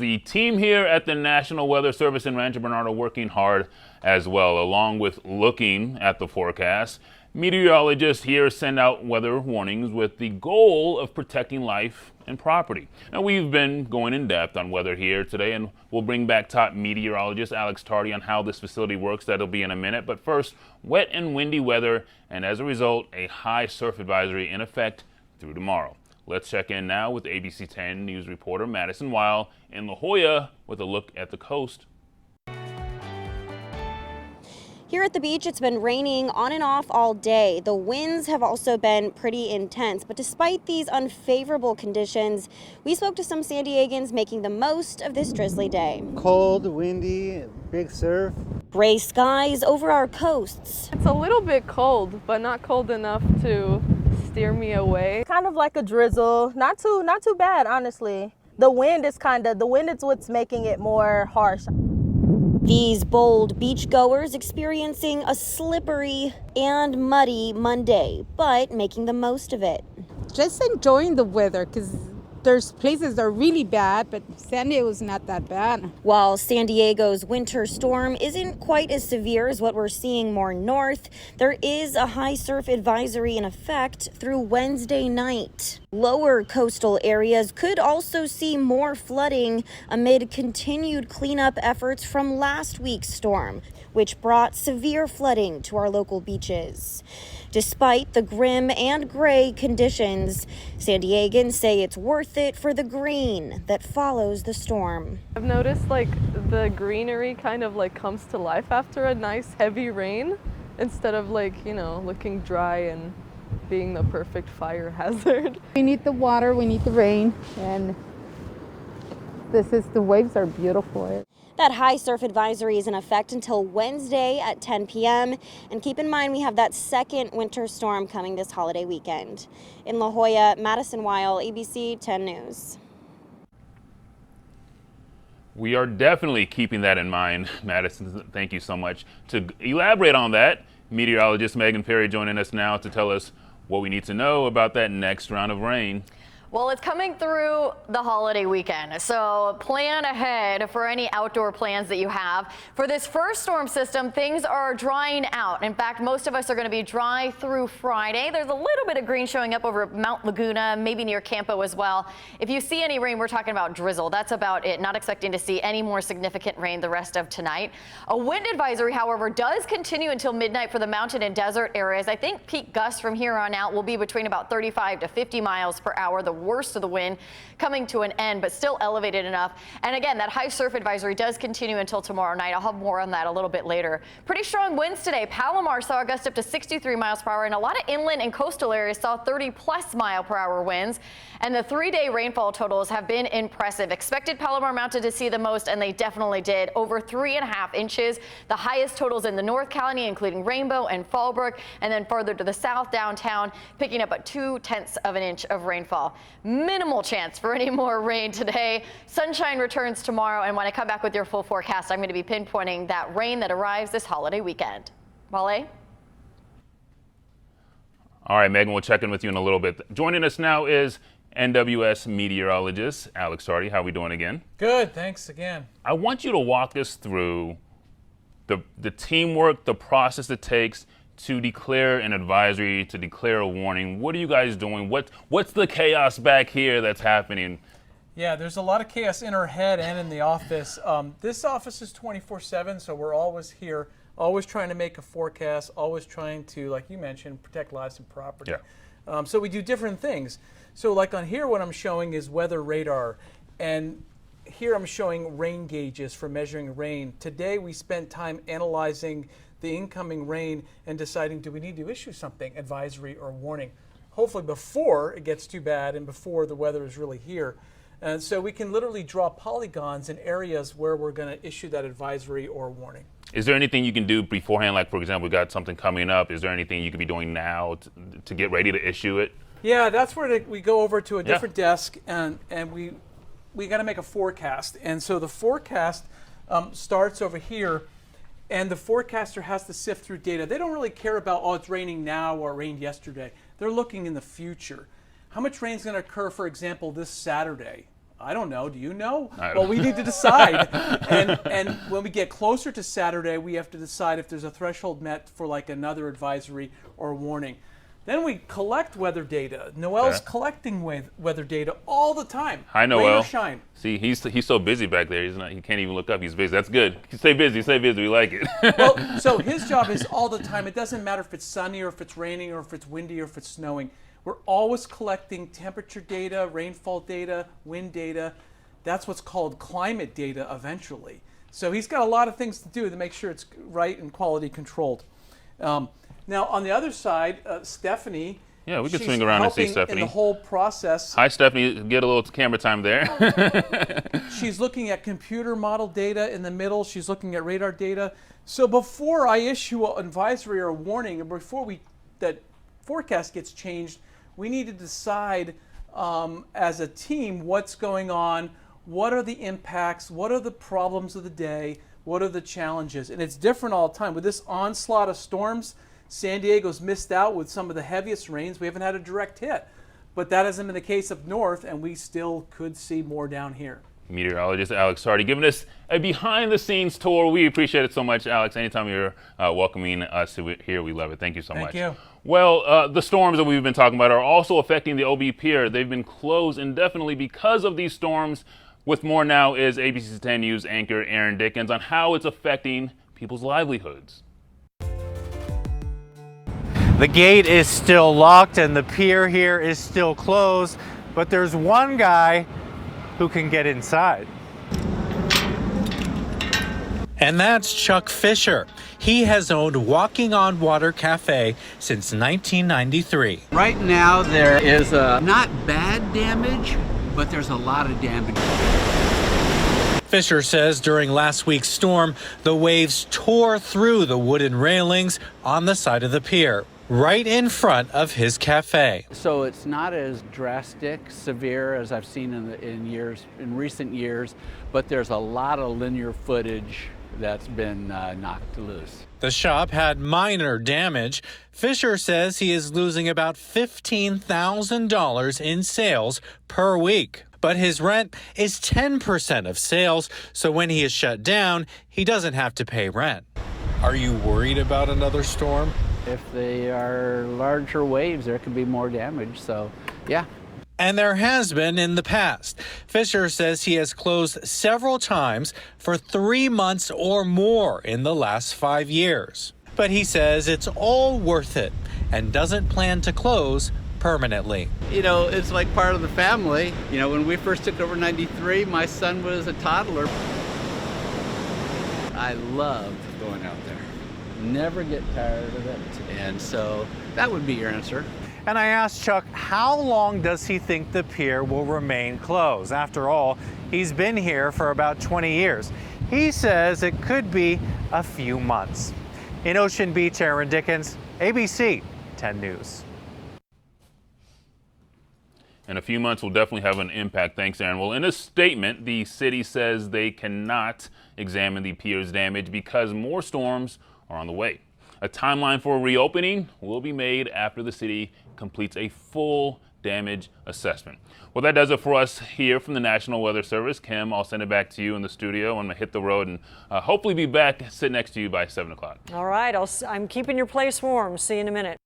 the team here at the National Weather Service in Rancho Bernardo working hard as well, along with looking at the forecast. Meteorologists here send out weather warnings with the goal of protecting life and property. Now, we've been going in depth on weather here today, and we'll bring back top meteorologist Alex Tardy on how this facility works. That'll be in a minute. But first, wet and windy weather, and as a result, a high surf advisory in effect through tomorrow. Let's check in now with ABC 10 News reporter Madison Wale in La Jolla with a look at the coast. Here at the beach, it's been raining on and off all day. The winds have also been pretty intense, but despite these unfavorable conditions, we spoke to some San Diegans making the most of this drizzly day. Cold, windy, big surf. Gray skies over our coasts. It's a little bit cold, but not cold enough to steer me away. Kind of like a drizzle, not too bad, honestly. The wind is what's making it more harsh. These bold beachgoers experiencing a slippery and muddy Monday, but making the most of it. Just enjoying the weather, because there's places that are really bad, but San Diego's not that bad. While San Diego's winter storm isn't quite as severe as what we're seeing more north, there is a high surf advisory in effect through Wednesday night. Lower coastal areas could also see more flooding amid continued cleanup efforts from last week's storm, which brought severe flooding to our local beaches. Despite the grim and gray conditions, San Diegans say it's worth it for the green that follows the storm. I've noticed the greenery kind of comes to life after a nice heavy rain instead of looking dry and being the perfect fire hazard. We need the water, we need the rain, and the waves are beautiful. That high surf advisory is in effect until Wednesday at 10 p.m. And keep in mind, we have that second winter storm coming this holiday weekend. In La Jolla, Madison Wale, ABC 10 News. We are definitely keeping that in mind. Madison, thank you so much. To elaborate on that, meteorologist Megan Perry joining us now to tell us what we need to know about that next round of rain. Well, it's coming through the holiday weekend, so plan ahead for any outdoor plans that you have. For this first storm system, things are drying out. In fact, most of us are going to be dry through Friday. There's a little bit of green showing up over Mount Laguna, maybe near Campo as well. If you see any rain, we're talking about drizzle. That's about it. Not expecting to see any more significant rain the rest of tonight. A wind advisory, however, does continue until midnight for the mountain and desert areas. I think peak gusts from here on out will be between about 35 to 50 miles per hour. The worst of the wind coming to an end, but still elevated enough. And again, that high surf advisory does continue until tomorrow night. I'll have more on that a little bit later. Pretty strong winds today. Palomar saw a gust up to 63 miles per hour, and a lot of inland and coastal areas saw 30+ mile per hour winds. And the 3-day rainfall totals have been impressive. Expected Palomar Mountain to see the most, and they definitely did. Over 3.5 inches. The highest totals in the North County, including Rainbow and Fallbrook, and then further to the south downtown, picking up at 0.2 of an inch of rainfall. Minimal chance for any more rain today. Sunshine returns tomorrow, and when I come back with your full forecast, I'm going to be pinpointing that rain that arrives this holiday weekend. Wale? All right, Megan, we'll check in with you in a little bit. Joining us now is NWS meteorologist Alex Tardy. How are we doing again? Good, thanks again. I want you to walk us through the teamwork, the process it takes to declare an advisory, to declare a warning. What are you guys doing? What's the chaos back here that's happening? Yeah, there's a lot of chaos in our head and in the office. This office is 24/7, so we're always here, always trying to make a forecast, always trying to, like you mentioned, protect lives and property. Yeah. So we do different things. So like on here, what I'm showing is weather radar. And here I'm showing rain gauges for measuring rain. Today we spent time analyzing the incoming rain and deciding, do we need to issue something, advisory or warning, hopefully before it gets too bad and before the weather is really here. And so we can literally draw polygons in areas where we're going to issue that advisory or warning. Is there anything you can do beforehand? Like, for example, we got something coming up. Is there anything you could be doing now to get ready to issue it? Yeah, that's where we go over to a different desk and we got to make a forecast. And so the forecast starts over here. And the forecaster has to sift through data. They don't really care about, oh, it's raining now or it rained yesterday. They're looking in the future. How much rain is going to occur, for example, this Saturday? I don't know. Do you know? I don't Well, we need to decide. and when we get closer to Saturday, we have to decide if there's a threshold met for like another advisory or warning. Then we collect weather data. Noel's collecting weather data all the time. Hi, Noel. Rain or shine. See, he's so busy back there. He can't even look up. He's busy. That's good. Stay busy. Stay busy. We like it. Well, so his job is all the time. It doesn't matter if it's sunny or if it's raining or if it's windy or if it's snowing. We're always collecting temperature data, rainfall data, wind data. That's what's called climate data eventually. So he's got a lot of things to do to make sure it's right and quality controlled. Now, on the other side, Stephanie. Yeah, we can swing around and see Stephanie. In the whole process. Hi, Stephanie. Get a little camera time there. She's looking at computer model data in the middle. She's looking at radar data. So before I issue an advisory or a warning, and before that forecast gets changed, we need to decide as a team what's going on, what are the impacts, what are the problems of the day, what are the challenges. And it's different all the time. With this onslaught of storms, San Diego's missed out with some of the heaviest rains. We haven't had a direct hit. But that hasn't been the case up north, and we still could see more down here. Meteorologist Alex Sardi giving us a behind-the-scenes tour. We appreciate it so much, Alex. Anytime you're welcoming us here, we love it. Thank you so much. Thank you. Well, the storms that we've been talking about are also affecting the OB Pier. They've been closed indefinitely because of these storms. With more now is ABC 10 News anchor Aaron Dickens on how it's affecting people's livelihoods. The gate is still locked and the pier here is still closed, but there's one guy who can get inside. And that's Chuck Fisher. He has owned Walking on Water Cafe since 1993. Right now there is not bad damage, but there's a lot of damage. Fisher says during last week's storm, the waves tore through the wooden railings on the side of the pier, right in front of his cafe. So it's not as drastic, severe as I've seen in recent years, but there's a lot of linear footage that's been knocked loose. The shop had minor damage. Fisher says he is losing about $15,000 in sales per week. But his rent is 10% of sales, so when he is shut down, he doesn't have to pay rent. Are you worried about another storm? If they are larger waves, there could be more damage, so yeah. And there has been in the past. Fisher says he has closed several times for 3 months or more in the last 5 years. But he says it's all worth it and doesn't plan to close permanently. You know, it's like part of the family. You know, when we first took over 93, my son was a toddler. I loved going out there. Never get tired of it. And so that would be your answer. And I asked Chuck, how long does he think the pier will remain closed? After all, he's been here for about 20 years. He says it could be a few months. In Ocean Beach, Aaron Dickens, ABC 10 News. In a few months, will definitely have an impact. Thanks, Aaron. Well, in a statement, the city says they cannot examine the pier's damage because more storms are on the way. A timeline for reopening will be made after the city completes a full damage assessment. Well, that does it for us here from the National Weather Service. Kim, I'll send it back to you in the studio. I'm going to hit the road and hopefully be back, sit next to you by 7 o'clock. All right, I'm keeping your place warm. See you in a minute.